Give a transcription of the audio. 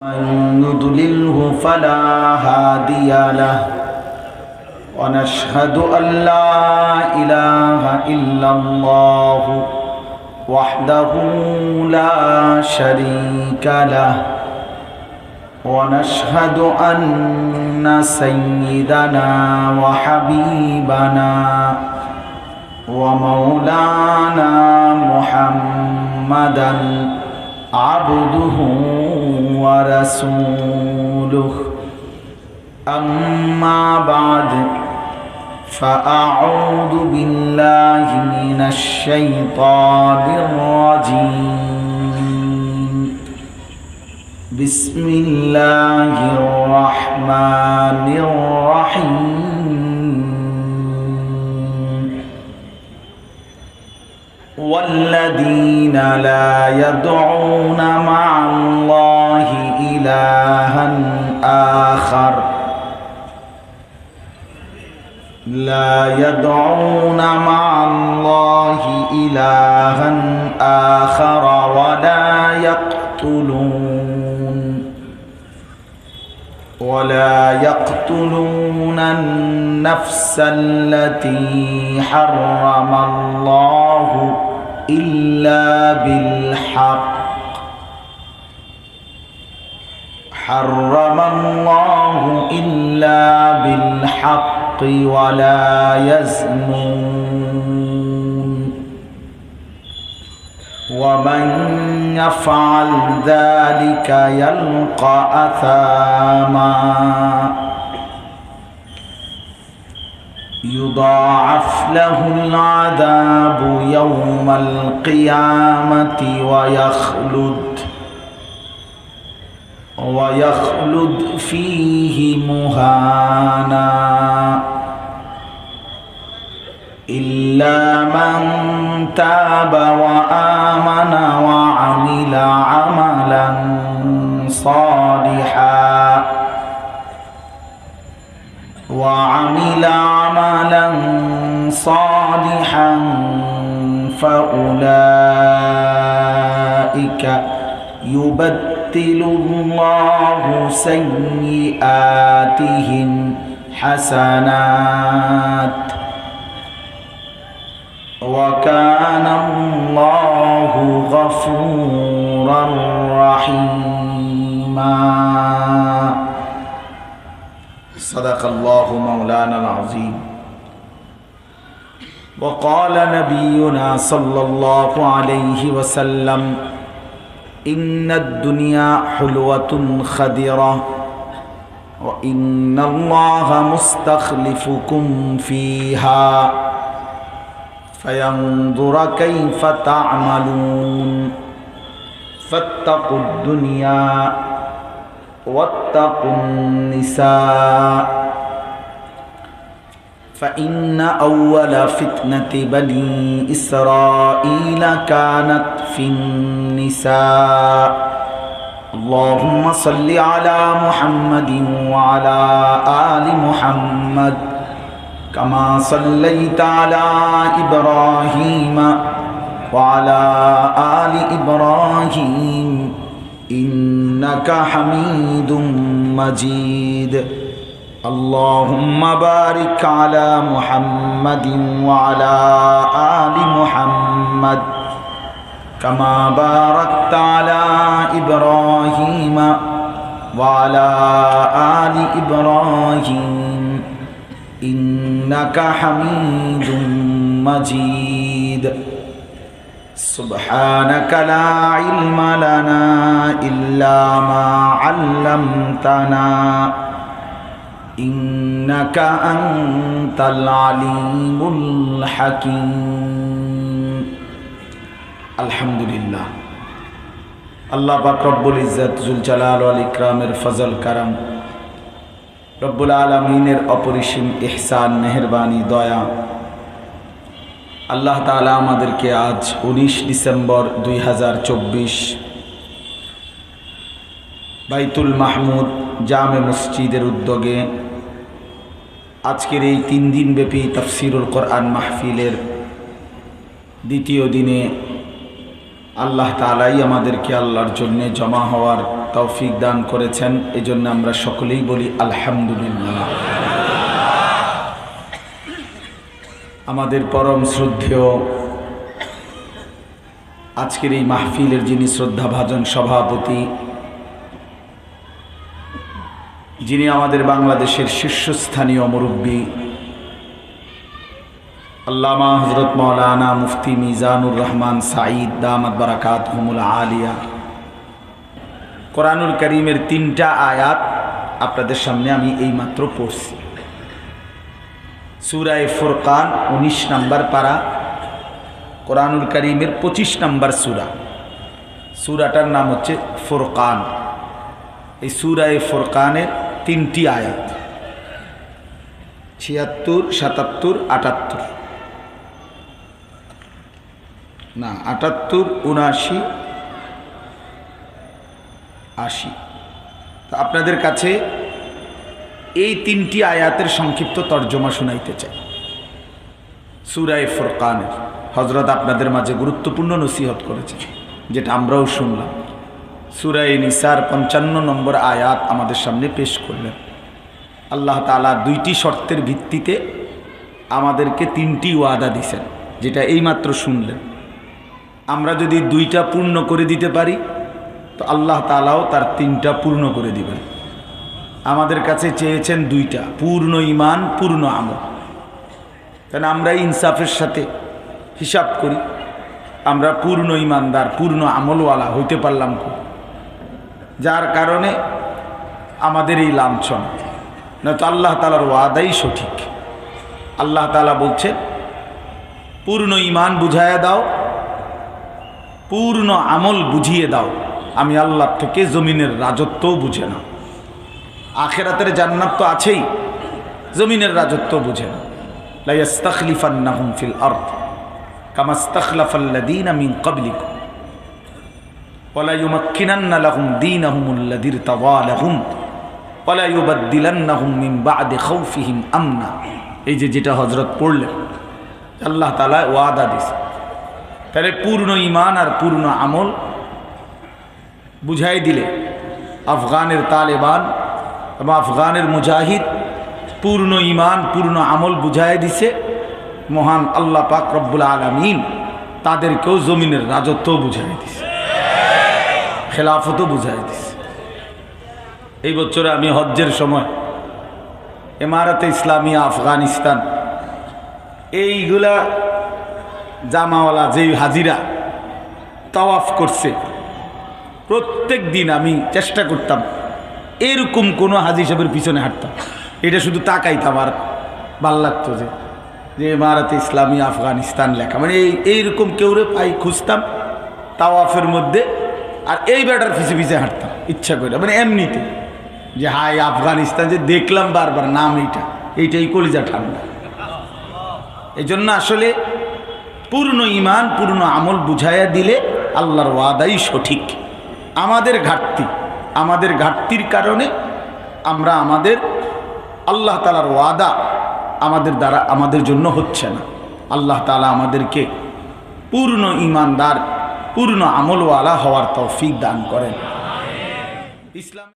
من يضلله فلا هادي له ونشهد أن لا إله إلا الله وحده لا شريك له ونشهد أن سيدنا وحبيبنا ومولانا محمدا عبده ورسوله أما بعد فأعوذ بالله من الشيطان الرجيم بسم الله الرحمن الرحيم والذين لا يدعون مع الله إلها آخر ولا يقتلون النفس التي حرم الله إلا بالحق ولا يزنون ومن يفعل ذلك يلقى أثاما يضاعف له العذاب يوم القيامة ويخلد فيه مهانا إلا من تاب وآمن وعمل عملا صالحا فأولئك يبدل الله سيئاتهم حسنات وكان الله غفورا رحيما صدق الله مولانا العظيم وقال نبينا صلى الله عليه وسلم إن الدنيا حلوة خضرة وإن الله مستخلفكم فيها فينظر كيف تعملون فاتقوا الدنيا واتقوا النساء فإن أول فتنة بني إسرائيل كانت في النساء اللهم صل على محمد وعلى آل محمد كما صليت على إبراهيم وعلى آل إبراهيم إنك حميد مجيد اللهم بارك على محمد وعلى آل محمد كما باركت على إبراهيم وعلى آل إبراهيم إنك حميد مجيد سبحانك لا علم لنا إلا ما علمتنا إنك أنت العليم الحكيم الحمد لله الله পাক রব্বুল ইজ্জত জুল জালাল ওয়াল ইকরামের ফজল করম রব্বুল আলামিনের অপরিসীম ইহসান মেহেরবানি দয়া আল্লাহ তাআলা আমাদেরকে আজ 19 ডিসেম্বর 2024 বাইতুল মাহমুদ জামে মসজিদের উদ্যোগে আজকের এই 3 দিন ব্যাপী তাফসীরুল কোরআন মাহফিলের দ্বিতীয় দিনে আল্লাহ তাআলাই আমাদেরকে আল্লাহর জন্য জমা হওয়ার তৌফিক দান করেছেন। এজন্য আমরা সকলেই বলি আলহামদুলিল্লাহ। আমাদের পরম শ্রদ্ধেয় আজকের এই মাহফিলের যিনি শ্রদ্ধাভাজন সভাপতি, যিনি আমাদের বাংলাদেশের শীর্ষস্থানীয় মুরব্বী আল্লামা হযরত মাওলানা মুফতি মিজানুর রহমান সাঈদ দামাত বারাকাতুহুমুল আলিয়া, কোরআনুল কারীমের 3টা আয়াত আপনাদের সামনে আমি এইমাত্র পড়ছি। সূরা ফুরকান 19 নম্বর পারা, কোরআনুল কারীমের 25 নম্বর সূরা। সূরাটার নাম হচ্ছে ফুরকান। এই সূরা ফুরকানের 3টি আয়াত, 76, 77, 78 না 78, 79, 80। তো আপনাদের কাছে এই 3টি আয়াতের সংক্ষিপ্ত তর্জমা শোনাইতে চাই। সূরা ফুরকানের হযরত আপনাদের মাঝে গুরুত্বপূর্ণ নসিহত করেছেন, যেটা আমরাও শুনলাম। সূরা নিসার 55 নম্বর আয়াত আমাদের সামনে পেশ করলেন। আল্লাহ তাআলা 2টি শর্তের ভিত্তিতে আমাদেরকে 3টি ওয়াদা দিয়েছেন, যেটা এইমাত্র শুনলেন। আমরা যদি 2টা পূর্ণ করে দিতে পারি তো আল্লাহ তাআলাও তার 3টা পূর্ণ করে দিবেন। আমাদের কাছে চেয়েছেন 2টা, পূর্ণ ঈমান, পূর্ণ আমল। কারণ আমরা ইনসাফের সাথে হিসাব করি, আমরা পূর্ণ ঈমানদার, পূর্ণ আমলওয়ালা হইতে পারলাম খুব, যার কারণে আমাদের এই লাঞ্ছন। নয়তো আল্লাহ তাআলার ওয়াদাই সঠিক। আল্লাহ তাআলা বলছেন, পূর্ণ ঈমান বুঝাইয়া দাও, পূর্ণ আমল বুঝিয়ে দাও, আমি আল্লাহ থেকে জমিনের রাজত্বও বুঝে না। আখিরাতের জান্নাত তো আছেই, জমিনের রাজত্ব বুঝে না। লা ইস্তাখলিফান্নাহুম ফিল আরদ কামা ইস্তাখলাফাল্লাযীনা মিন ক্বাবলিকুম ওয়া লা ইউমাক্কিনান্না লাহুম দীনাহুমুল্লাযী ইরতাদা লাহুম ওয়া লা ইউবাদদিলান্নাহুম মিন বা'দি খাউফিহিম আমনা। এই যেটা হযরত পড়লেন, আল্লাহ তাআলা ওয়াদা দিয়েছে। তাহলে পূর্ণ ঈমান আর পূর্ণ আমল বুঝাই দিলে আফগানের তালেবান এবং আফগানের মুজাহিদ পূর্ণ ঈমান, পূর্ণ আমল বুঝাই দিছে। মহান আল্লাহ পাক রব্বুল আলামিন তাদেরকেও জমিনের রাজত্বও বুঝাই দিছে, খেলাফতও বুঝাই দিছে। এই বছরে আমি হজ্জের সময় ইমারতে ইসলামিয়া আফগানিস্তান, এইগুলা জামাওয়ালা যেই হাজিরা তাওয়াফ করছে, প্রত্যেক দিন আমি চেষ্টা করতাম এরকম কোনো হাজি সাহেবের পিছনে হাঁটতাম। এটা শুধু তাকাইতাম আর ভাল লাগতো যে ইমারতে ইসলামিয়া আফগানিস্তান লেখা, মানে এইরকম কেউরে পাই খুঁজতাম তাওয়াফের মধ্যে, আর এই বেটার পিছে পিছে হাঁটতাম ইচ্ছা করে, মানে এমনিতে যে হাই আফগানিস্তান যে দেখলাম বারবার নাম, এইটাই কলিজা ঠান্ডা। এই জন্য আসলে পূর্ণ ঈমান, পূর্ণ আমল বুঝাইয়া দিলে আল্লাহর ওয়াদাই সঠিক। আমাদের ঘাটতির কারণে আমরা আমাদের আল্লাহ তাআলার ওয়াদা আমাদের দ্বারা আমাদের জন্য হচ্ছে না। আল্লাহ তাআলা আমাদেরকে পূর্ণ ঈমানদার, পূর্ণ আমলওয়ালা হওয়ার তৌফিক দান করেন। ইসলাম